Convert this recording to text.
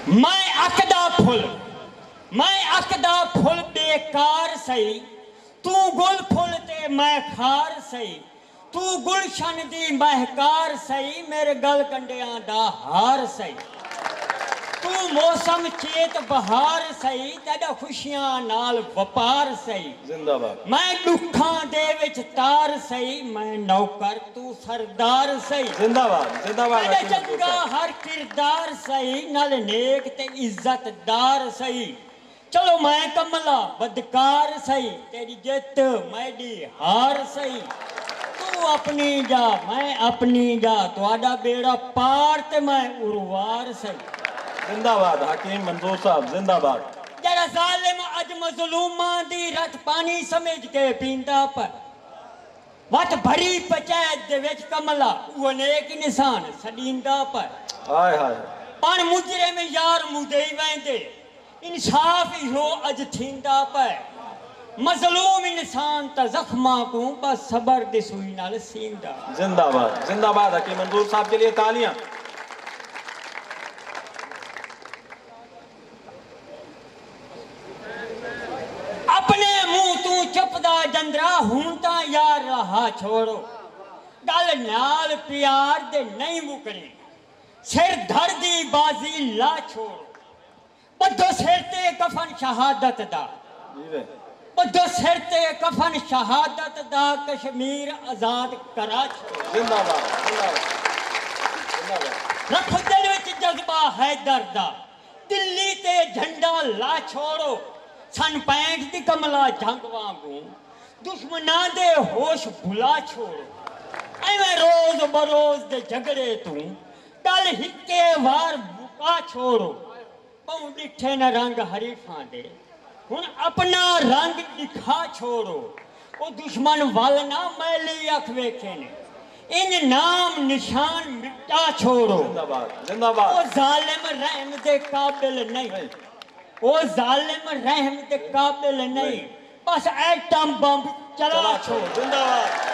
मैं अकदा फुल बेकार सही, तू गुल फुल ते मैं खार सही, तू गुलशन दी महकार सही, मेरे गल कंडियां दा हार सही, तू मौसम चेत बहार सही, तेरा खुशियां नाल वपार सही। जिंदाबाद। मैं दुखां दे विच तार सही, मैं नौकर तू सरदार सही। जिंदाबाद जिंदाबाद। तेरा चंगा हर किरदार सही, नाल नेक ते इज्जतदार सही। चलो मैं कमला बदकार सही, तेरी जित मैडी हार सही। तू अपनी जा मैं अपनी जा, तुहाडा बेड़ा पार ते मैं उरवार सही। जिंदाबाद हकीम मंजूर साहब जिंदाबाद। जरा जालिम अज मजलूमा दी रत पानी समझ के पींदा पर, वत भरी पंचायत दे विच कमला वो नेक इंसान सडींदा पर। हाय हाय। पण मुजरिम यार मुदई वेंदे, इंसाफ इहो अज थींदा पर। मजलूम इंसान त जख्मा को बस सबर दी सुई नाल सींदा। जिंदाबाद जिंदाबाद हकीम मंजूर साहब के लिए तालियां। अपने मुंह तू चुपदा जंदरा, हुण तां यार रहा छोड़ो। गल नाल प्यार दे नहीं मुकनी, सिर धर दी बाजी ला छोड़ो। बद्धो सिर ते कफन शहादत दा, बद्धो सिर ते कफन शहादत दा, कश्मीर आजाद करा छोड़ो। जिंदाबाद जिंदाबाद जिंदाबाद। रखो दिल विच जज्बा हैदर दा, दिल्ली ते झंडा ला छोड़ो। सन 65 दी कमला जंग वांगू दुश्मना दे होश भुला छोड़ो। एवें रोज बरोज दे झगड़े तू कल हिक्के वार मुका छोड़ो। बहु डिठे न रंग हरीफां दे, हुण अपना रंग दिखा छोड़ो। ओ दुश्मन वल ना मैली अख वेखे ने, इन नाम निशान मिटा छोड़ो। जिंदाबाद जिंदाबाद। ओ जालिम रहम दे काबिल नहीं, ओ जालिम रहम दे काबिल नहीं, बस एटम बम चला छोड़ो। जिंदाबाद।